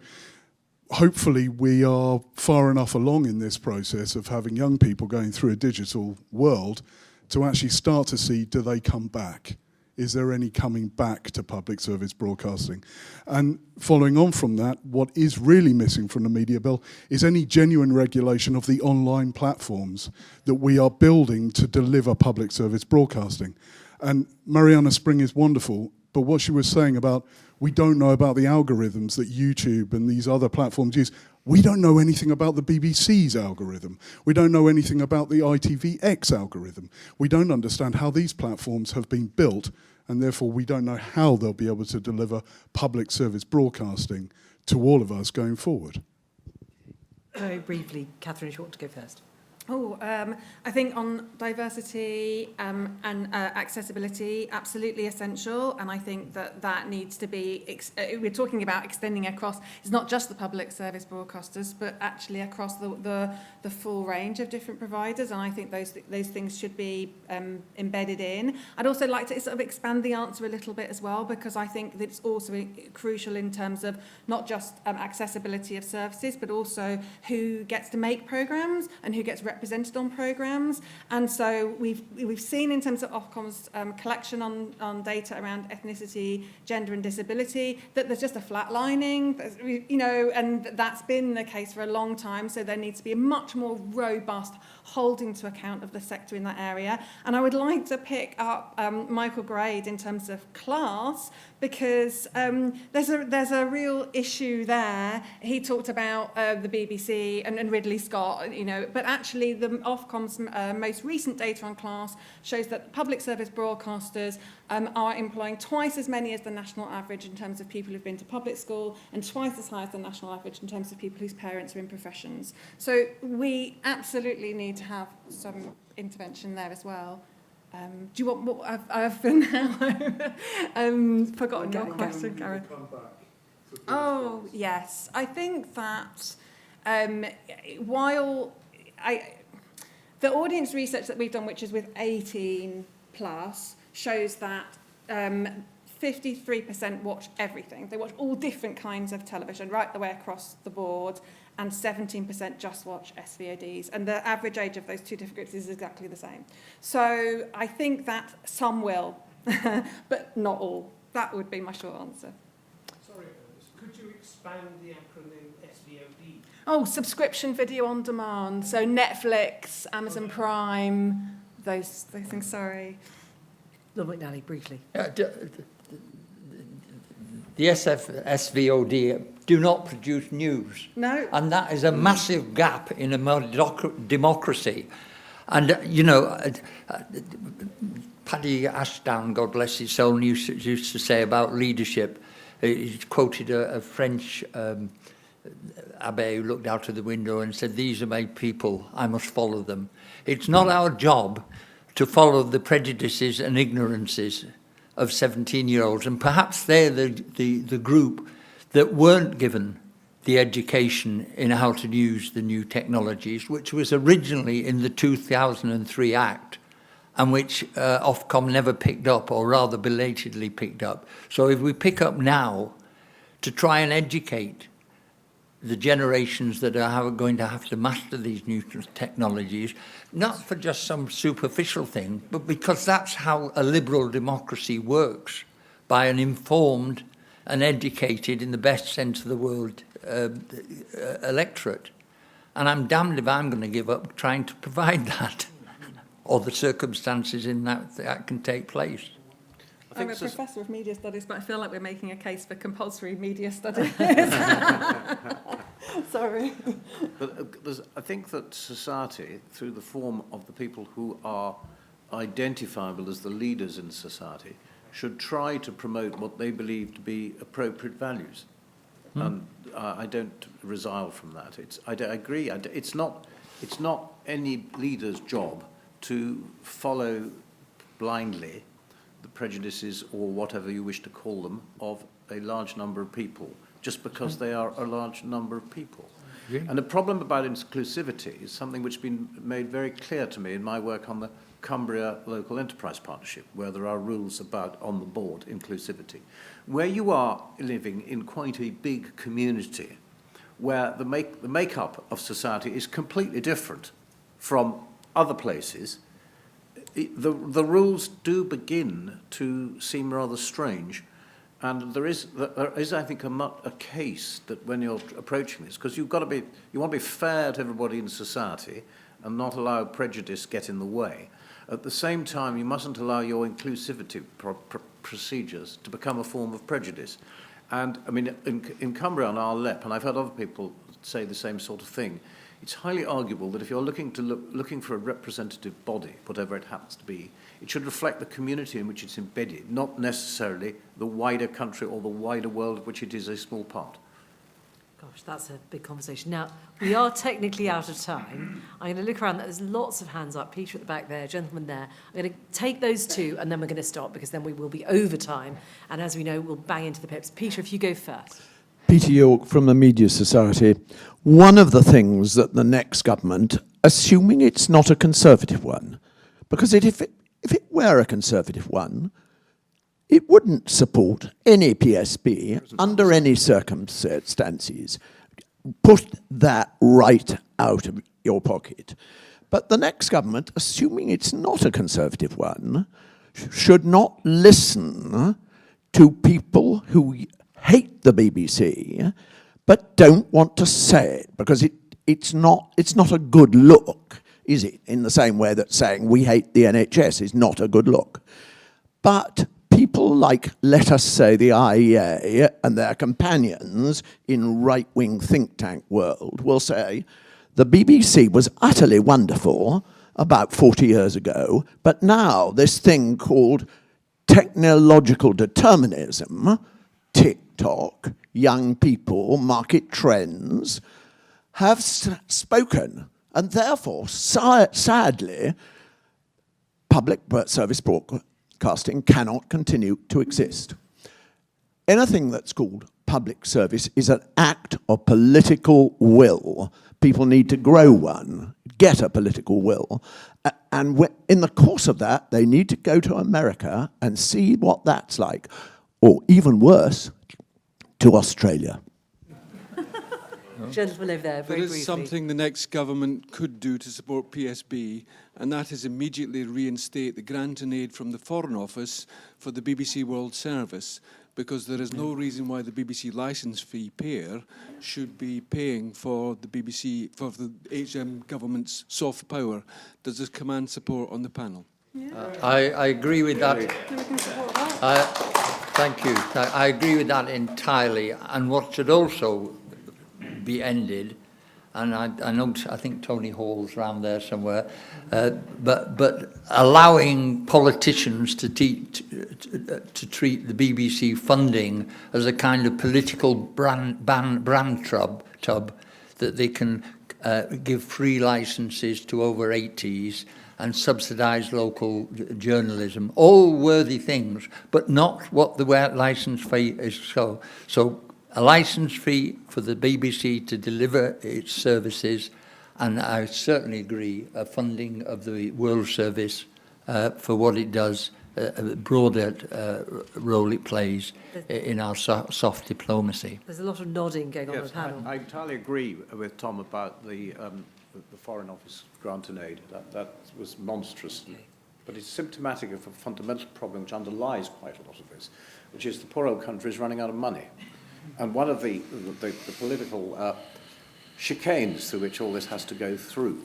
hopefully we are far enough along in this process of having young people going through a digital world to actually start to see, do they come back? Is there any coming back to public service broadcasting? And following on from that, what is really missing from the media bill is any genuine regulation of the online platforms that we are building to deliver public service broadcasting. And Mariana Spring is wonderful, but what she was saying about we don't know about the algorithms that YouTube and these other platforms use. We don't know anything about the BBC's algorithm. We don't know anything about the ITVX algorithm. We don't understand how these platforms have been built, and therefore we don't know how they'll be able to deliver public service broadcasting to all of us going forward. Very briefly, Catherine, if you want to go first. I think on diversity and accessibility, absolutely essential. And I think that needs to be, we're talking about extending across, it's not just the public service broadcasters, but actually across the full range of different providers. And I think those things should be embedded in. I'd also like to sort of expand the answer a little bit as well, because I think that it's also crucial in terms of not just accessibility of services, but also who gets to make programmes and who gets represented on programmes. And so we've seen in terms of Ofcom's collection on data around ethnicity, gender and disability, that there's just a flatlining, and that's been the case for a long time. So there needs to be a much more robust holding to account of the sector in that area. And I would like to pick up Michael Grade in terms of class, because there's a real issue there. He talked about the BBC and Ridley Scott, but actually the Ofcom's most recent data on class shows that public service broadcasters are employing twice as many as the national average in terms of people who've been to public school, and twice as high as the national average in terms of people whose parents are in professions. So we absolutely need to have some intervention there as well. Do you want what I've now forgotten your question, Karen? Oh, yes. I think that while the audience research that we've done, which is with 18 plus, shows that 53% watch everything. They watch all different kinds of television right the way across the board, and 17% just watch SVODs. And the average age of those two different groups is exactly the same. So I think that some will, but not all. That would be my short answer. Sorry, could you expand the acronym SVOD? Oh, subscription video on demand. So Netflix, Amazon Prime, those things, sorry. Lord McNally, briefly. The SVOD do not produce news. No. And that is a massive gap in a democracy. And, Paddy Ashdown, God bless his soul, used to say about leadership, he quoted a French abbé who looked out of the window and said, "These are my people, I must follow them." It's not our job to follow the prejudices and ignorances of 17-year-olds, and perhaps they're the group that weren't given the education in how to use the new technologies, which was originally in the 2003 Act, and which Ofcom never picked up, or rather belatedly picked up. So if we pick up now to try and educate the generations that are going to have to master these new technologies, not for just some superficial thing, but because that's how a liberal democracy works, by an informed and educated, in the best sense of the word, electorate. And I'm damned if I'm going to give up trying to provide that, or the circumstances in that can take place. I'm a professor of media studies, but I feel like we're making a case for compulsory media studies. Sorry. But I think that society, through the form of the people who are identifiable as the leaders in society, should try to promote what they believe to be appropriate values. And I don't resile from that. I agree. It's not any leader's job to follow blindly the prejudices, or whatever you wish to call them, of a large number of people, just because they are a large number of people. Yeah. And the problem about inclusivity is something which has been made very clear to me in my work on the Cumbria Local Enterprise Partnership, where there are rules about, on the board, inclusivity. Where you are living in quite a big community, where the makeup of society is completely different from other places, the rules do begin to seem rather strange. And there is, I think, a case that when you're approaching this, because you want to be fair to everybody in society and not allow prejudice get in the way. At the same time, you mustn't allow your inclusivity procedures to become a form of prejudice. And I mean, in Cumbria on our LEP, and I've heard other people say the same sort of thing, it's highly arguable that if you're looking for a representative body, whatever it happens to be, it should reflect the community in which it's embedded, not necessarily the wider country or the wider world of which it is a small part. Gosh, that's a big conversation. Now, we are technically out of time. I'm going to look around. There's lots of hands up. Peter at the back there, gentleman there. I'm going to take those two, and then we're going to stop, because then we will be over time. And as we know, we'll bang into the pips. Peter, if you go first. Peter York from the Media Society. One of the things that the next government, assuming it's not a Conservative one, because if it were a Conservative one, it wouldn't support any PSB under any circumstances. Put that right out of your pocket. But the next government, assuming it's not a Conservative one, should not listen to people who hate the BBC but don't want to say it, because it's not a good look, is it? In the same way that saying we hate the NHS is not a good look. But people like, let us say, the IEA and their companions in right-wing think tank world will say the BBC was utterly wonderful about 40 years ago, but now this thing called technological determinism, TikTok, young people, market trends, have spoken. And therefore, sadly, public service broadcasting cannot continue to exist. Anything that's called public service is an act of political will. People need to grow one, get a political will. And in the course of that, they need to go to America and see what that's like. Or even worse, to Australia. Gentleman over there, very There is briefly. something the next government could do to support PSB, and that is immediately reinstate the grant and aid from the Foreign Office for the BBC World Service, because there is no reason why the BBC licence fee payer should be paying for the BBC, for the HM government's soft power. Does this command support on the panel? Yeah. I agree with that. Thank you. I agree with that entirely. And what should also be ended, and I think Tony Hall's around there somewhere, but allowing politicians to treat the BBC funding as a kind of political brand tub that they can give free licenses to over 80s and subsidise local journalism, all worthy things, but not what the licence fee is. So a licence fee for the BBC to deliver its services, and I certainly agree a funding of the World Service for what it does, a broader role it plays in our soft diplomacy. There's a lot of nodding going on Yes, the panel. I entirely agree with Tom about the Foreign Office grant and aid. That was monstrous. But it's symptomatic of a fundamental problem which underlies quite a lot of this, which is the poor old country is running out of money. And one of the political chicanes through which all this has to go through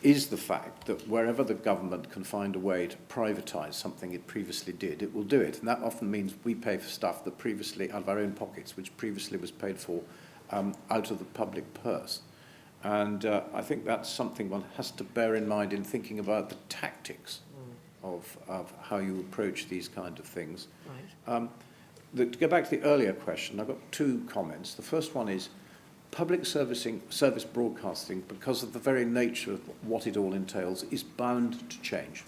is the fact that wherever the government can find a way to privatise something it previously did, it will do it. And that often means we pay for stuff that previously, out of our own pockets, which previously was paid for out of the public purse. And I think that's something one has to bear in mind in thinking about the tactics of how you approach these kind of things. Right. To go back to the earlier question, I've got two comments. The first one is public service broadcasting, because of the very nature of what it all entails, is bound to change.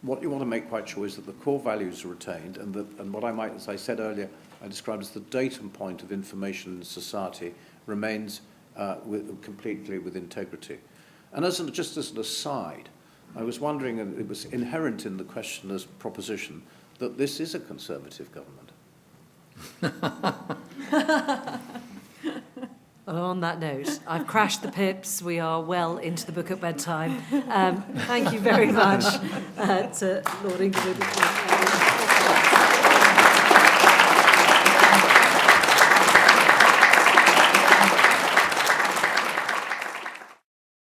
What you want to make quite sure is that the core values are retained, and what I might, as I said earlier, I described as the datum point of information in society remains completely with integrity. And just as an aside, I was wondering, and it was inherent in the questioner's proposition, that this is a Conservative government. Well, on that note, I've crashed the pips. We are well into the book at bedtime. Thank you very much to Lord Inglewood.